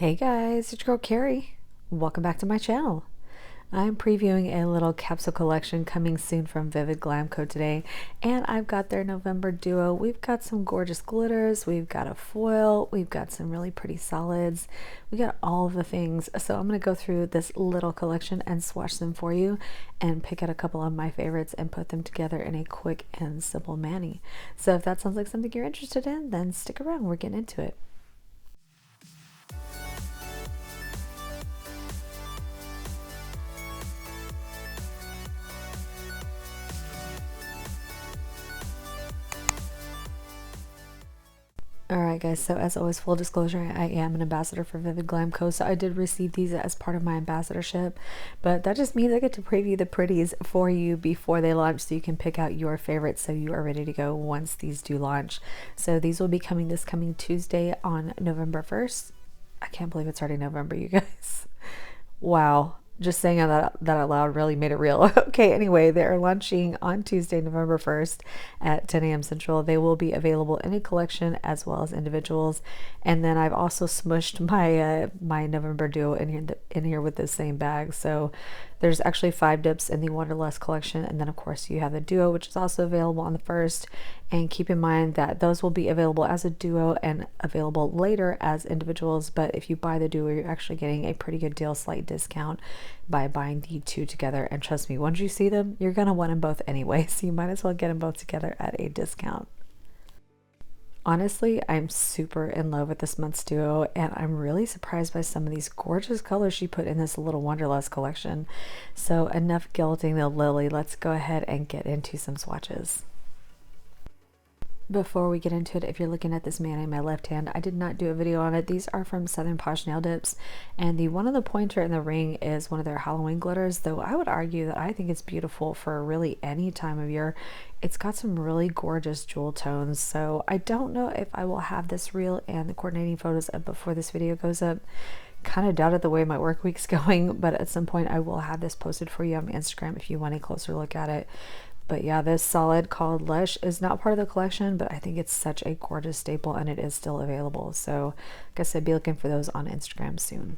Hey guys, it's your girl Carrie. Welcome back to my channel. I'm previewing a little capsule collection coming soon from Vivid Glam Co today, and I've got their November duo. We've got some gorgeous glitters, we've got a foil, we've got some really pretty solids, we got all of the things. So I'm going to go through this little collection and swatch them for you and pick out a couple of my favorites and put them together in a quick and simple mani. So if that sounds like something you're interested in, then stick around, we're getting into it. Alright guys, so as always, full disclosure, I am an ambassador for Vivid Glam Co. So I did receive these as part of my ambassadorship, but that just means I get to preview the pretties for you before they launch so you can pick out your favorites so you are ready to go once these do launch. So these will be coming this coming Tuesday on November 1st. I can't believe it's already November, you guys. Wow. Just saying that out loud really made it real. Okay, anyway, they are launching on Tuesday, November 1st at 10 a.m. Central. They will be available in a collection as well as individuals. And then I've also smushed my my November duo in here with the same bag. So there's actually 5 dips in the Wanderlust collection, and then of course you have the duo, which is also available on the 1st. And keep in mind that those will be available as a duo and available later as individuals, but if you buy the duo, you're actually getting a pretty good deal, slight discount by buying the 2 together. And trust me, once you see them, you're gonna want them both anyway, so you might as well get them both together at a discount. Honestly, I'm super in love with this month's duo, and I'm really surprised by some of these gorgeous colors she put in this little Wanderlust collection. So enough gilding the lily, let's go ahead and get into some swatches. Before we get into it, if you're looking at this man in my left hand, I did not do a video on it. These are from Southern Posh Nail Dips, and the one on the pointer in the ring is one of their Halloween glitters, though I would argue that I think it's beautiful for really any time of year. It's got some really gorgeous jewel tones, so I don't know if I will have this reel and the coordinating photos up before this video goes up. Kind of doubted the way my work week's going, but at some point I will have this posted for you on Instagram if you want a closer look at it. But yeah, this solid called Lush is not part of the collection, but I think it's such a gorgeous staple and it is still available. So I guess I'd be looking for those on Instagram soon.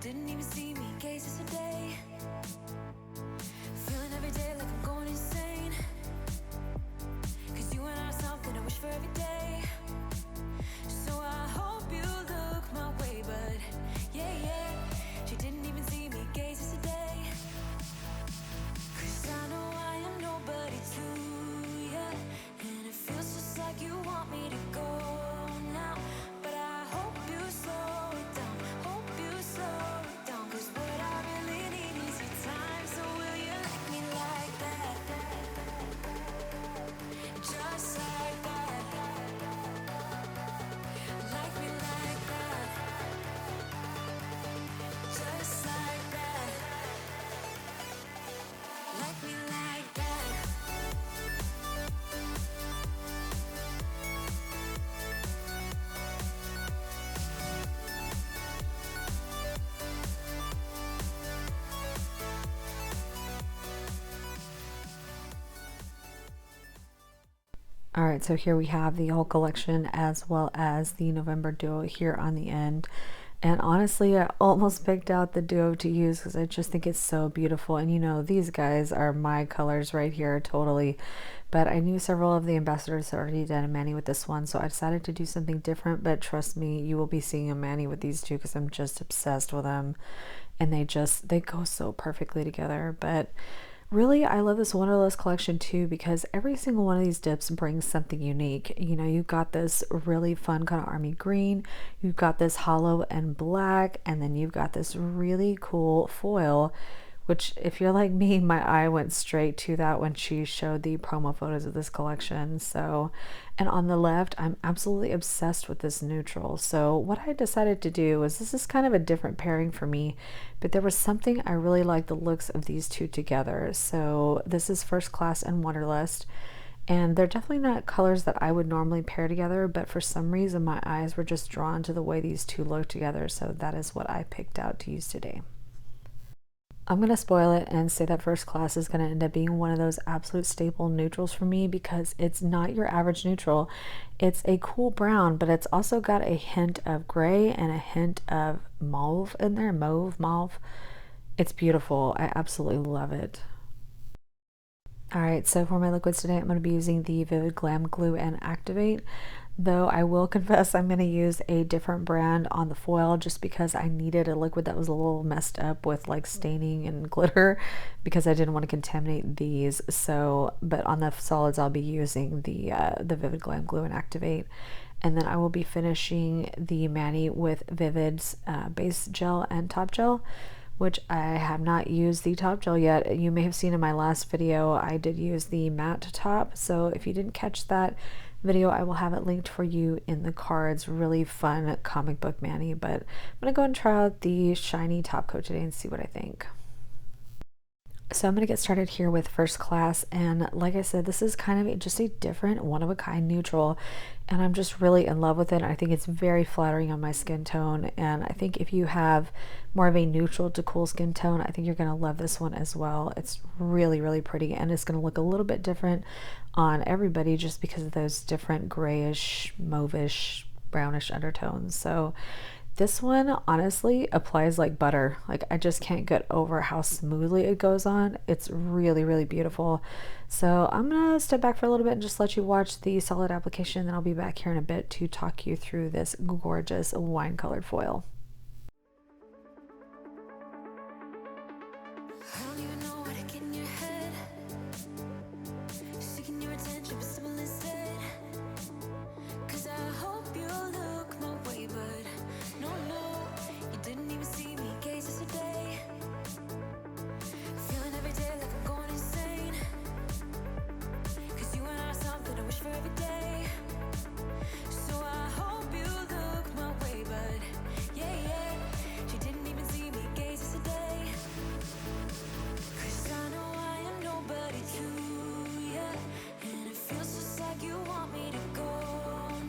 Didn't even see me gaze yesterday. Feeling every day like I'm going insane. Cause you and I are something I wish for every day. So I hope you look my way, but yeah, yeah. She didn't even see me gaze yesterday. Cause I know I am nobody to ya, and it feels just like you want me to go now. But I hope you slow it down, hope you slow. Alright, so here we have the whole collection as well as the November duo here on the end. And honestly, I almost picked out the duo to use because I just think it's so beautiful. And you know, these guys are my colors right here, totally. But I knew several of the ambassadors had already done a mani with this one, so I decided to do something different. But trust me, you will be seeing a mani with these two because I'm just obsessed with them. And they go so perfectly together. But really, I love this Wanderlust collection too because every single one of these dips brings something unique. You know, you've got this really fun kind of army green, you've got this hollow and black, and then you've got this really cool foil, which if you're like me, my eye went straight to that when she showed the promo photos of this collection. So, and on the left, I'm absolutely obsessed with this neutral. So what I decided to do was, this is kind of a different pairing for me, but there was something I really liked the looks of these two together. So this is First Class and Wanderlust. And they're definitely not colors that I would normally pair together, but for some reason my eyes were just drawn to the way these two look together, so that is what I picked out to use today. I'm going to spoil it and say that First Class is going to end up being one of those absolute staple neutrals for me because it's not your average neutral. It's a cool brown, but it's also got a hint of gray and a hint of mauve in there, mauve. It's beautiful. I absolutely love it. Alright, so for my liquids today, I'm going to be using the Vivid Glam Glue and Activate, though I will confess I'm going to use a different brand on the foil just because I needed a liquid that was a little messed up with like staining and glitter because I didn't want to contaminate these. So, but on the solids, I'll be using the Vivid Glam Glue and Activate. And then I will be finishing the mani with Vivid's base gel and top gel, which I have not used the top gel yet. You may have seen in my last video, I did use the matte top. So if you didn't catch that video, I will have it linked for you in the cards. Really fun comic book mani, but I'm gonna go and try out the shiny top coat today and see what I think. So I'm going to get started here with First Class, and like I said, this is kind of just a different one-of-a-kind neutral, and I'm just really in love with it. I think it's very flattering on my skin tone, and I think if you have more of a neutral to cool skin tone, I think you're going to love this one as well. It's really pretty, and it's going to look a little bit different on everybody just because of those different grayish, mauvish, brownish undertones. So this one honestly applies like butter. Like I just can't get over how smoothly it goes on. It's really beautiful. So I'm gonna step back for a little bit and just let you watch the solid application, then I'll be back here in a bit to talk you through this gorgeous wine colored foil. I don't even know what I get in your head. Seeking your attention, but simple instead. 'Cause I hope you look my way, but no, you didn't even see me gaze yesterday. Feeling every day like I'm going insane. 'Cause you and I are something I wish for every day. So I hope you look my way, but yeah, she didn't even see me gaze yesterday. 'Cause I know I am nobody to ya, and it feels just like you want me to go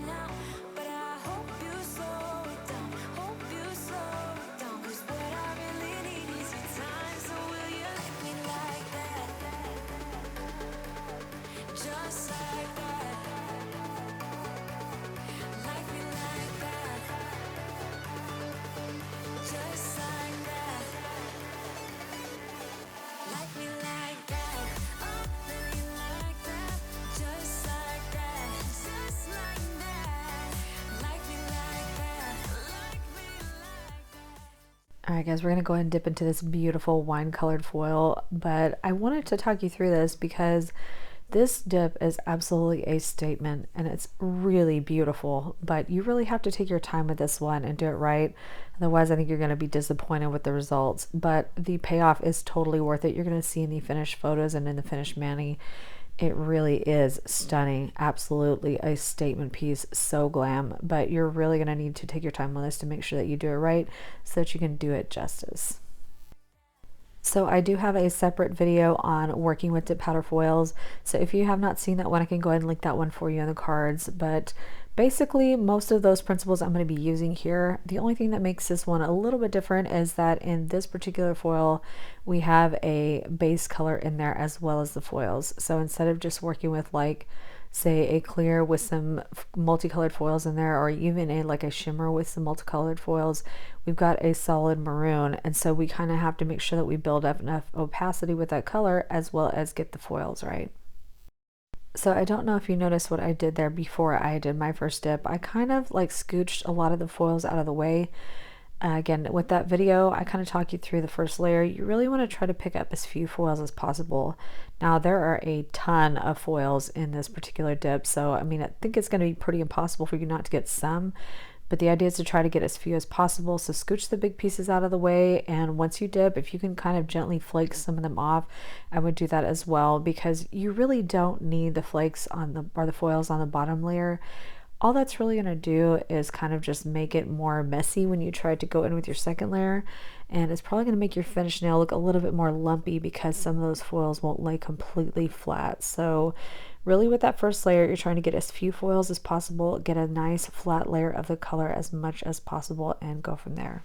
now. But I hope you slow it down, hope you slow it down. 'Cause what I really need is your time, so will you like me like that? Just like that. Like me like that. Just like that. Like me like that. Oh, baby, like that. Just like that. Just like that. Like me like that. Like me like that. All right, guys, we're gonna go ahead and dip into this beautiful wine colored foil, but I wanted to talk you through this because this dip is absolutely a statement and it's really beautiful, but you really have to take your time with this one and do it right. Otherwise, I think you're going to be disappointed with the results, but the payoff is totally worth it. You're going to see in the finished photos and in the finished mani. It really is stunning. Absolutely a statement piece. So glam, but you're really going to need to take your time on this to make sure that you do it right so that you can do it justice. So I do have a separate video on working with dip powder foils. So if you have not seen that one, I can go ahead and link that one for you in the cards. But basically, most of those principles I'm going to be using here. The only thing that makes this one a little bit different is that in this particular foil, we have a base color in there as well as the foils. So instead of just working with like, say, a clear with some multicolored foils in there, or even a shimmer with some multicolored foils, we've got a solid maroon, and so we kind of have to make sure that we build up enough opacity with that color as well as get the foils right. So I don't know if you noticed what I did there before I did my first dip. I kind of like scooched a lot of the foils out of the way. Again, with that video, I kind of talk you through the first layer. You really want to try to pick up as few foils as possible. Now, there are a ton of foils in this particular dip, so I mean, I think it's going to be pretty impossible for you not to get some, but the idea is to try to get as few as possible. So scooch the big pieces out of the way, and once you dip, if you can kind of gently flake some of them off, I would do that as well, because you really don't need the flakes on the foils on the bottom layer. All that's really going to do is kind of just make it more messy when you try to go in with your second layer, and it's probably going to make your finished nail look a little bit more lumpy because some of those foils won't lay completely flat. So Really with that first layer, you're trying to get as few foils as possible, get a nice flat layer of the color as much as possible, and go from there.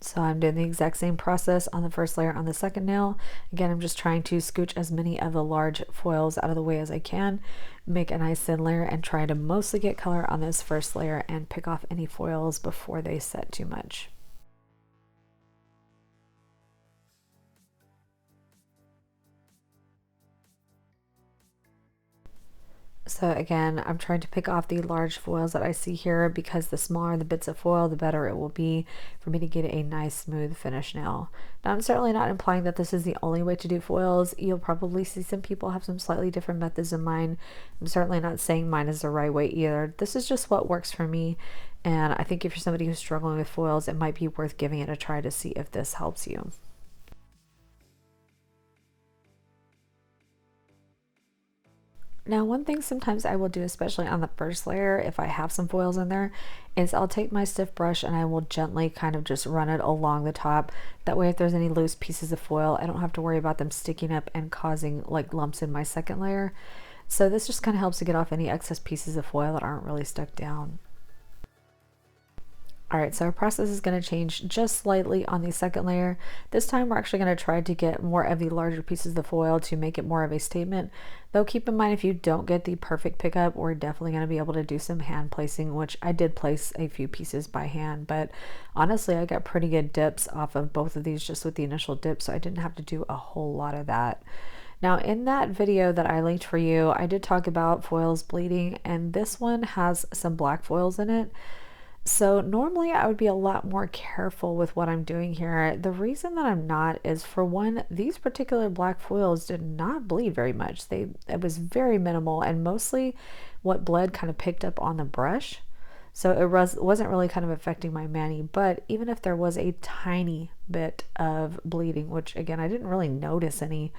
So I'm doing the exact same process on the first layer on the second nail. Again, I'm just trying to scooch as many of the large foils out of the way as I can, make a nice thin layer, and try to mostly get color on this first layer and pick off any foils before they set too much. So again, I'm trying to pick off the large foils that I see here because the smaller the bits of foil, the better it will be for me to get a nice smooth finish nail. Now, I'm certainly not implying that this is the only way to do foils. You'll probably see some people have some slightly different methods than mine. I'm certainly not saying mine is the right way either. This is just what works for me. And I think if you're somebody who's struggling with foils, it might be worth giving it a try to see if this helps you. Now, one thing sometimes I will do, especially on the first layer, if I have some foils in there, is I'll take my stiff brush and I will gently kind of just run it along the top. That way, if there's any loose pieces of foil, I don't have to worry about them sticking up and causing like lumps in my second layer. So this just kind of helps to get off any excess pieces of foil that aren't really stuck down. All right, so our process is going to change just slightly on the second layer. This time we're actually going to try to get more of the larger pieces of foil to make it more of a statement. Though keep in mind, if you don't get the perfect pickup, we're definitely going to be able to do some hand placing, which I did place a few pieces by hand, but honestly, I got pretty good dips off of both of these just with the initial dip, so I didn't have to do a whole lot of that. Now, in that video that I linked for you, I did talk about foils bleeding, and this one has some black foils in it. So normally I would be a lot more careful with what I'm doing here. The reason that I'm not is, for one, these particular black foils did not bleed very much. It was very minimal, and mostly what bled kind of picked up on the brush. So it wasn't really kind of affecting my mani, but even if there was a tiny bit of bleeding, which again, I didn't really notice any,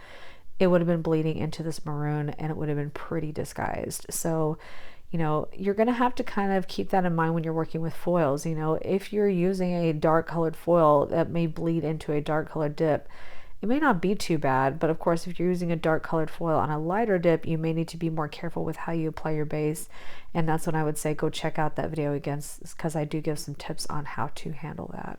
it would have been bleeding into this maroon and it would have been pretty disguised. So you know, you're going to have to kind of keep that in mind when you're working with foils. You know, if you're using a dark colored foil that may bleed into a dark colored dip, it may not be too bad. But of course, if you're using a dark colored foil on a lighter dip, you may need to be more careful with how you apply your base. And that's when I would say go check out that video again, because I do give some tips on how to handle that.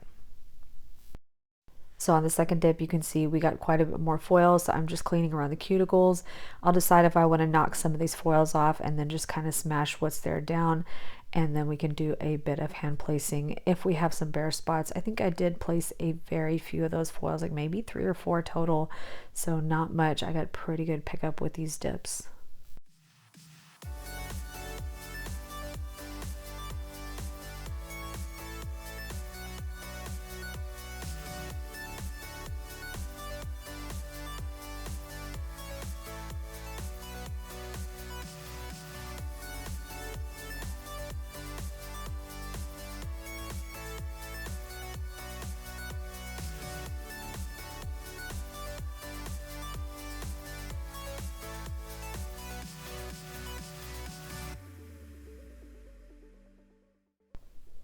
So on the second dip, you can see we got quite a bit more foil, so I'm just cleaning around the cuticles. I'll decide if I want to knock some of these foils off and then just kind of smash what's there down, and then we can do a bit of hand placing if we have some bare spots. I think I did place a very few of those foils, like maybe 3 or 4 total, so not much. I got pretty good pickup with these dips.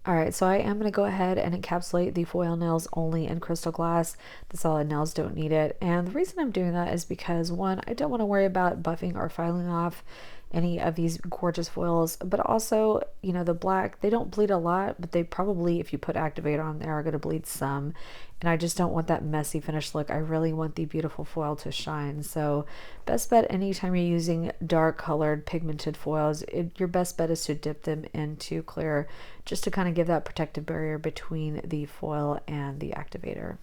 All right, so I am going to go ahead and encapsulate the foil nails only in crystal glass. The solid nails don't need it. And the reason I'm doing that is because, one, I don't want to worry about buffing or filing off any of these gorgeous foils, but also, you know, the black, they don't bleed a lot, but they probably, if you put activator on there, are going to bleed some. And I just don't want that messy finished look. I really want the beautiful foil to shine. So best bet anytime you're using dark colored pigmented foils, your best bet is to dip them into clear, just to kind of give that protective barrier between the foil and the activator.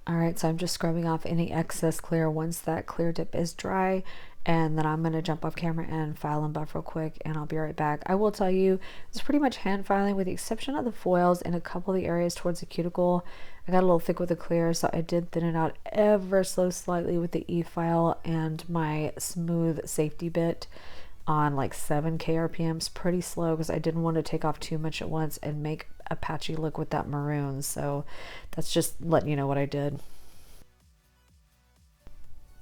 All right, so I'm just scrubbing off any excess clear once that clear dip is dry, and then I'm going to jump off camera and file and buff real quick, and I'll be right back. I will tell you, it's pretty much hand filing with the exception of the foils in a couple of the areas towards the cuticle. I got a little thick with the clear, so I did thin it out ever so slightly with the e-file and my smooth safety bit on like 7K RPMs, pretty slow because I didn't want to take off too much at once and make a patchy look with that maroon. So that's just letting you know what I did.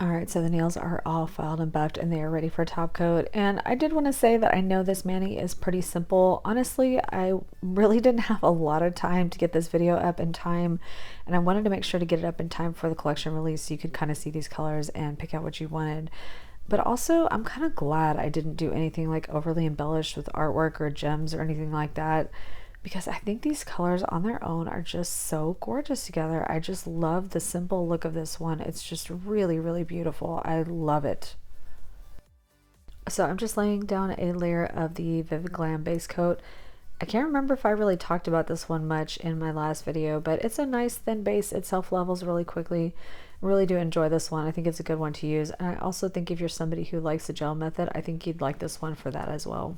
Alright, so the nails are all filed and buffed and they are ready for top coat. And I did want to say that I know this mani is pretty simple. Honestly, I really didn't have a lot of time to get this video up in time, and I wanted to make sure to get it up in time for the collection release so you could kind of see these colors and pick out what you wanted. But also, I'm kind of glad I didn't do anything like overly embellished with artwork or gems or anything like that, because I think these colors on their own are just so gorgeous together. I just love the simple look of this one. It's just really, really beautiful. I love it. So I'm just laying down a layer of the Vivid Glam base coat. I can't remember if I really talked about this one much in my last video, but it's a nice thin base. It self levels really quickly. I really do enjoy this one. I think it's a good one to use. And I also think if you're somebody who likes the gel method, I think you'd like this one for that as well.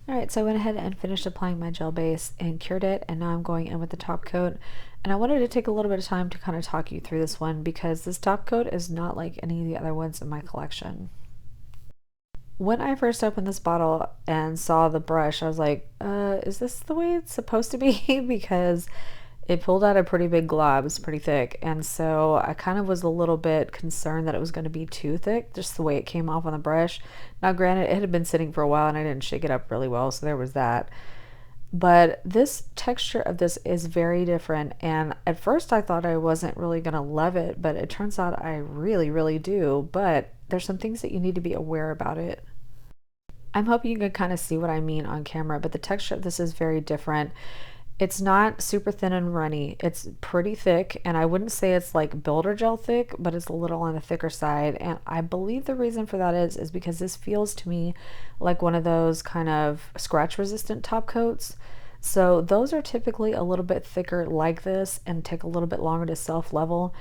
Alright, so I went ahead and finished applying my gel base and cured it, and now I'm going in with the top coat. And I wanted to take a little bit of time to kind of talk you through this one because this top coat is not like any of the other ones in my collection. When I first opened this bottle and saw the brush, I was like, is this the way it's supposed to be? Because it pulled out a pretty big glob. It's pretty thick, and so I kind of was a little bit concerned that it was going to be too thick, just the way it came off on the brush. Now granted, it had been sitting for a while and I didn't shake it up really well, so there was that. But this texture of this is very different, and at first I thought I wasn't really going to love it, but it turns out I really, really do. But there's some things that you need to be aware about it. I'm hoping you can kind of see what I mean on camera, but the texture of this is very different. It's not super thin and runny. It's pretty thick, and I wouldn't say it's like builder gel thick, but it's a little on the thicker side. And I believe the reason for that is because this feels to me like one of those kind of scratch resistant top coats. So those are typically a little bit thicker like this and take a little bit longer to self level,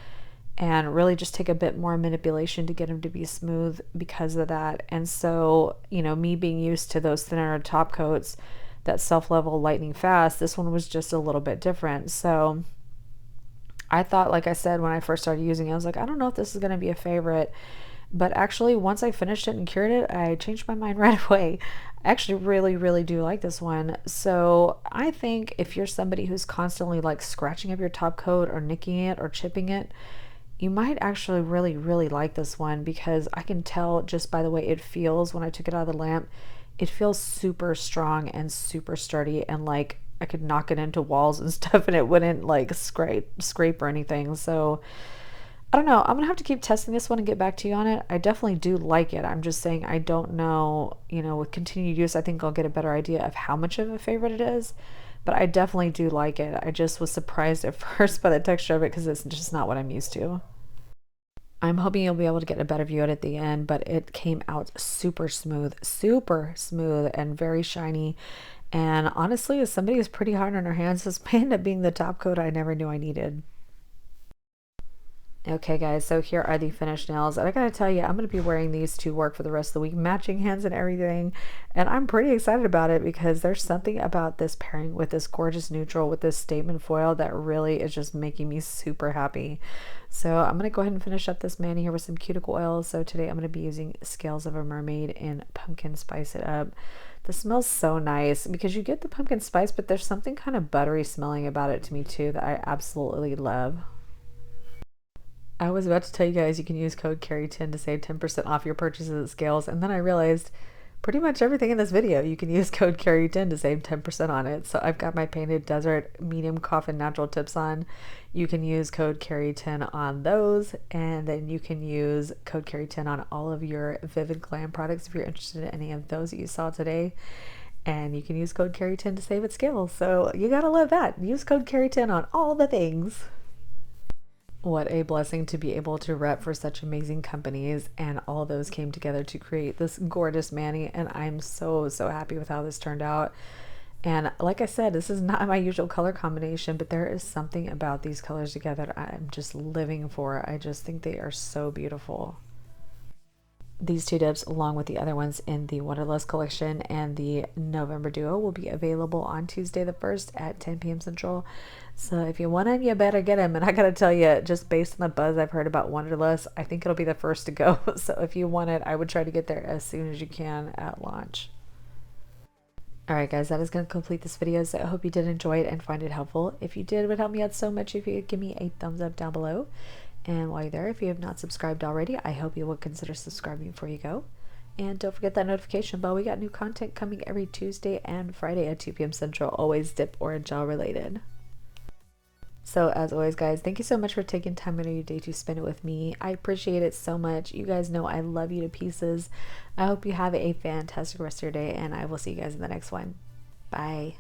and really just take a bit more manipulation to get them to be smooth because of that. And so, you know, me being used to those thinner top coats that self-level lightning fast, this one was just a little bit different. So I thought, like I said, when I first started using it, I was like, I don't know if this is going to be a favorite. But actually, once I finished it and cured it, I changed my mind right away. I actually really, really do like this one. So I think if you're somebody who's constantly like scratching up your top coat or nicking it or chipping it, you might actually really, really like this one, because I can tell just by the way it feels when I took it out of the lamp. It feels super strong and super sturdy, and like I could knock it into walls and stuff and it wouldn't like scrape or anything. So I don't know. I'm gonna have to keep testing this one and get back to you on it. I definitely do like it. I'm just saying I don't know, you know, with continued use, I think I'll get a better idea of how much of a favorite it is. But I definitely do like it. I just was surprised at first by the texture of it because it's just not what I'm used to. I'm hoping you'll be able to get a better view at the end, but it came out super smooth and very shiny. And honestly, as somebody who's pretty hard on her hands, this may end up being the top coat I never knew I needed. Okay guys, so here are the finished nails, and I gotta tell you, I'm gonna be wearing these to work for the rest of the week, matching hands and everything, and I'm pretty excited about it because there's something about this pairing with this gorgeous neutral with this statement foil that really is just making me super happy. So I'm gonna go ahead and finish up this mani here with some cuticle oil. So today I'm gonna be using Scales of a Mermaid in Pumpkin Spice It Up. This smells so nice because you get the pumpkin spice, but there's something kind of buttery smelling about it to me too that I absolutely love. I was about to tell you guys you can use code CARRY10 to save 10% off your purchases at Scales, and then I realized pretty much everything in this video you can use code CARRY10 to save 10% on it. So I've got my Painted Desert Medium Coffin Natural Tips on. You can use code CARRY10 on those, and then you can use code CARRY10 on all of your Vivid Glam products if you're interested in any of those that you saw today. And you can use code CARRY10 to save at Scales. So you gotta love that. Use code CARRY10 on all the things. What a blessing to be able to rep for such amazing companies, and all those came together to create this gorgeous mani, and I'm so happy with how this turned out. And like I said, this is not my usual color combination, but there is something about these colors together I'm just living for. I just think they are so beautiful. These two dips, along with the other ones in the Wanderlust Collection and the November Duo, will be available on Tuesday the 1st at 10 p.m. Central. So if you want them, you better get them. And I gotta tell you, just based on the buzz I've heard about Wanderlust, I think it'll be the first to go. So if you want it, I would try to get there as soon as you can at launch. Alright guys, that is going to complete this video, so I hope you did enjoy it and find it helpful. If you did, it would help me out so much if you could give me a thumbs up down below. And while you're there, if you have not subscribed already, I hope you will consider subscribing before you go. And don't forget that notification bell. We got new content coming every Tuesday and Friday at 2 p.m. Central, always dip or gel related. So as always guys, thank you so much for taking time out of your day to spend it with me. I appreciate it so much. You guys know I love you to pieces. I hope you have a fantastic rest of your day, and I will see you guys in the next one. Bye.